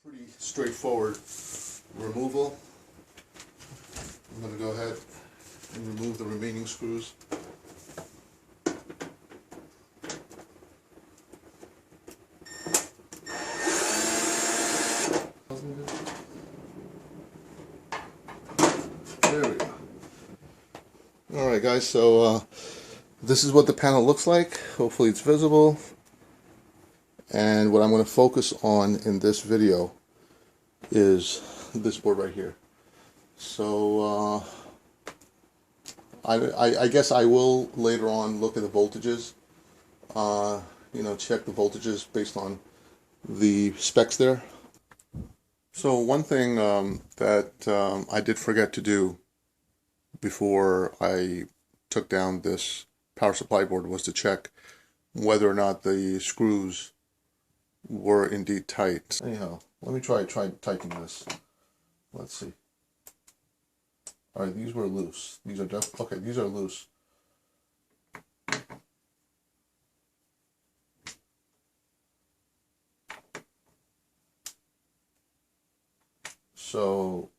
Pretty straightforward removal. I'm going to go ahead and remove the remaining screws. There we go. Alright guys, so this is what the panel looks like. Hopefully it's visible. And what I'm going to focus on in this video is this board right here. So I guess I will later on look at the voltages, check the voltages based on the specs there. So one thing that I did forget to do before I took down this power supply board was to check whether or not the screws were indeed tight. Anyhow, let me try tightening this. Let's see. All right, these were loose. These are okay. These are loose. So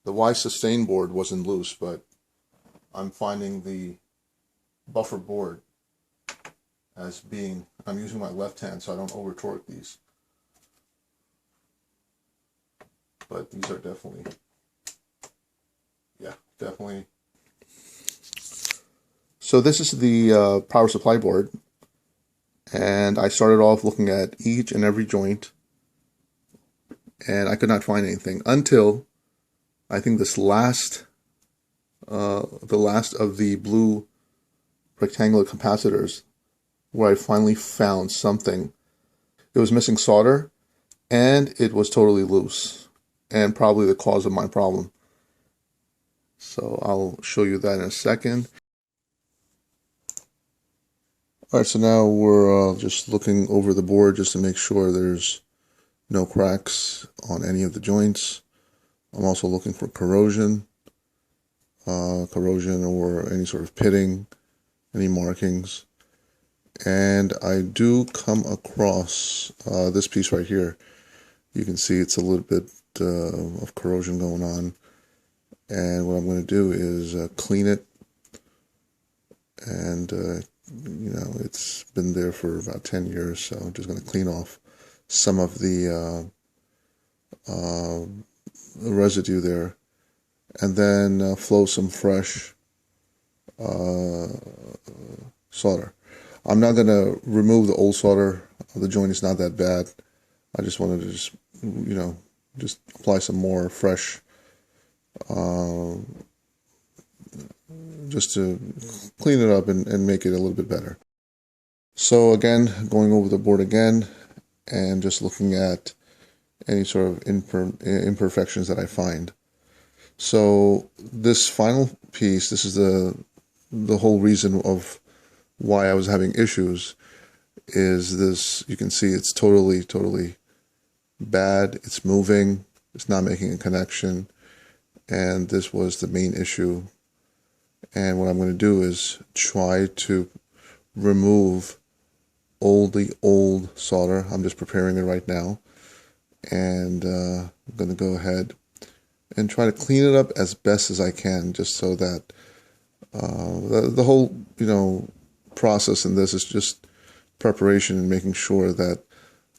the Y sustain board wasn't loose, but I'm finding the buffer board as being, I'm using my left hand so I don't over torque these. But these are definitely, yeah, definitely. So this is the power supply board, and I started off looking at each and every joint, and I could not find anything until I think this last, the last of the blue rectangular capacitors, where I finally found something. It was missing solder, and it was totally loose, and probably the cause of my problem. So I'll show you that in a second. Alright, so now we're just looking over the board just to make sure there's no cracks on any of the joints. I'm also looking for corrosion or any sort of pitting, any markings. And I do come across this piece right here. You can see it's a little bit of corrosion going on. And what I'm going to do is clean it. And, it's been there for about 10 years. So I'm just going to clean off some of the residue there. And then flow some fresh solder. I'm not going to remove the old solder. The joint is not that bad. I just wanted to just apply some more fresh, just to clean it up and make it a little bit better. So again, going over the board again and just looking at any sort of imperfections that I find. So this final piece, this is the whole reason of why I was having issues, is this. You can see it's totally bad. It's moving. It's not making a connection. And this was the main issue. And what I'm going to do is try to remove the old solder. I'm just preparing it right now. And I'm going to go ahead and try to clean it up as best as I can, just so that the whole, process in this is just preparation and making sure that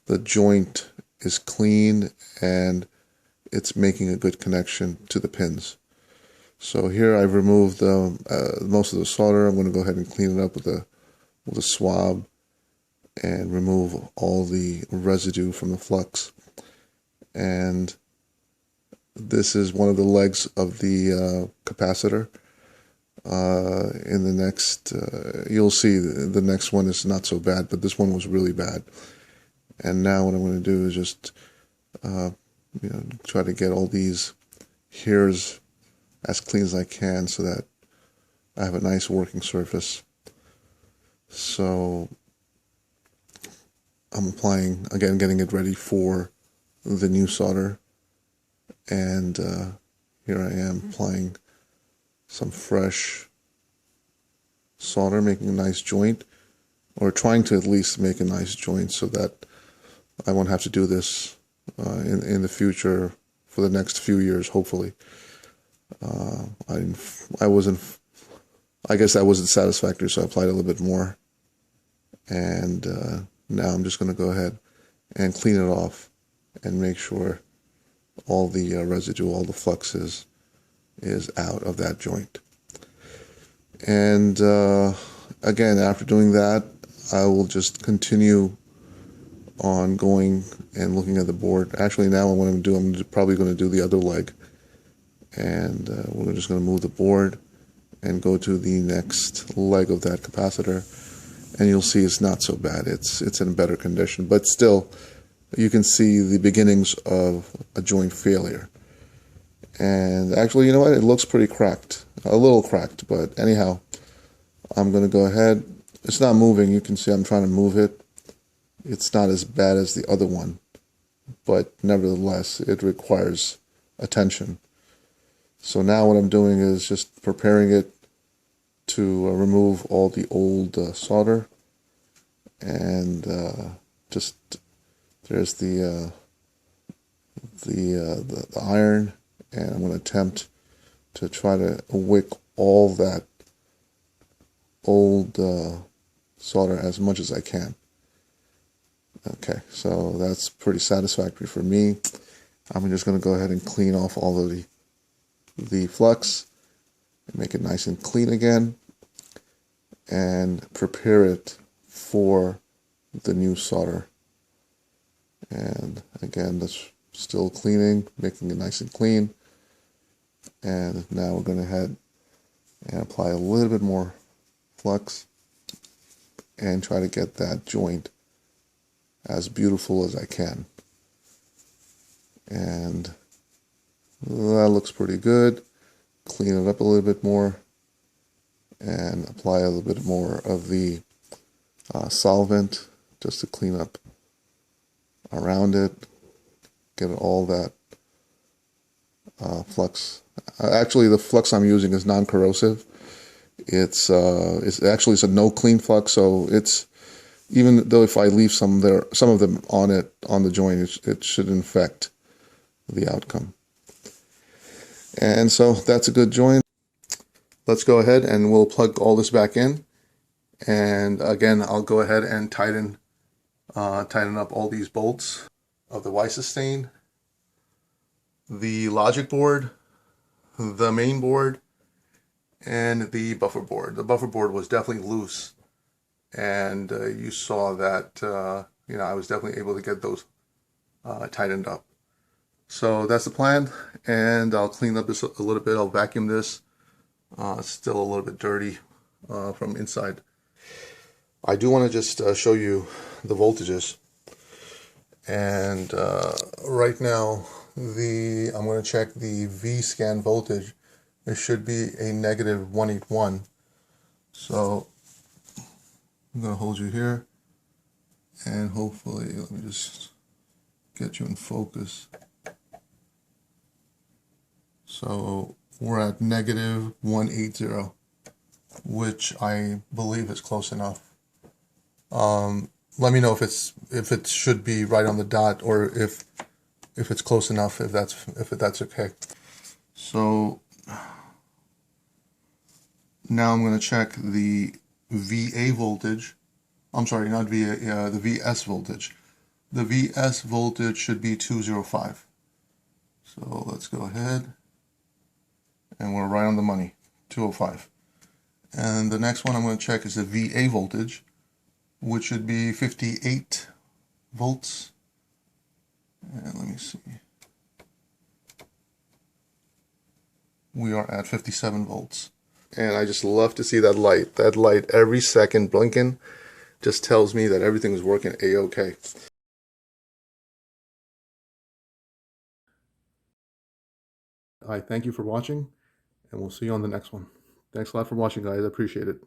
the joint is clean and it's making a good connection to the pins. So here I've removed most of the solder. I'm going to go ahead and clean it up with a swab and remove all the residue from the flux. And this is one of the legs of the capacitor. In the next, you'll see the next one is not so bad, but this one was really bad. And now what I'm going to do is just, try to get all these hairs as clean as I can so that I have a nice working surface. So I'm applying, again, getting it ready for the new solder. And here I am applying some fresh solder, making a nice joint, or trying to at least make a nice joint so that I won't have to do this in the future for the next few years, hopefully. I wasn't, I guess that wasn't satisfactory, so I applied a little bit more. And now I'm just going to go ahead and clean it off and make sure all the residue, all the flux is out of that joint. And again, after doing that, I will just continue on going and looking at the board. Actually, now what I'm going to do, I'm probably going to do the other leg. And we're just going to move the board and go to the next leg of that capacitor. And you'll see it's not so bad. It's in better condition. But still, you can see the beginnings of a joint failure. And actually, you know what? It looks pretty cracked. A little cracked, but anyhow, I'm going to go ahead. It's not moving. You can see I'm trying to move it. It's not as bad as the other one, but nevertheless, it requires attention. So now what I'm doing is just preparing it to remove all the old solder. And just there's the iron, and I'm going to attempt to try to wick all that old solder as much as I can. Okay, so that's pretty satisfactory for me. I'm just going to go ahead and clean off all of the flux and make it nice and clean again and prepare it for the new solder. And again, that's still cleaning, making it nice and clean. And now we're going to head and apply a little bit more flux and try to get that joint as beautiful as I can. And that looks pretty good. Clean it up a little bit more and apply a little bit more of the solvent just to clean up around it, get all that flux. Actually, the flux I'm using is non-corrosive. It's a no clean flux, so it's, even though if I leave some of them on the joint, it shouldn't affect the outcome. And so that's a good joint. Let's go ahead and we'll plug all this back in. And again, I'll go ahead and tighten up all these bolts of the Y-sustain, the logic board, the main board, and the buffer board. The buffer board was definitely loose, and you saw that I was definitely able to get those tightened up. So that's the plan, and I'll clean up this a little bit. I'll vacuum this. It's still a little bit dirty from inside. I do want to just show you the voltages. And right now, I'm going to check the V-scan voltage. It should be a negative 181. So I'm going to hold you here, and hopefully, let me just get you in focus. So we're at negative 180, which I believe is close enough. Let me know if it should be right on the dot, or if it's close enough, if that's okay. So now I'm going to check the VA voltage. I'm sorry, not VA, the VS voltage. The VS voltage should be 205. So let's go ahead, and we're right on the money, 205. And the next one I'm going to check is the VA voltage, which should be 58 volts. And let me see. We are at 57 volts. And I just love to see that light. That light every second blinking just tells me that everything is working A-OK. I thank you for watching, and we'll see you on the next one. Thanks a lot for watching, guys. I appreciate it.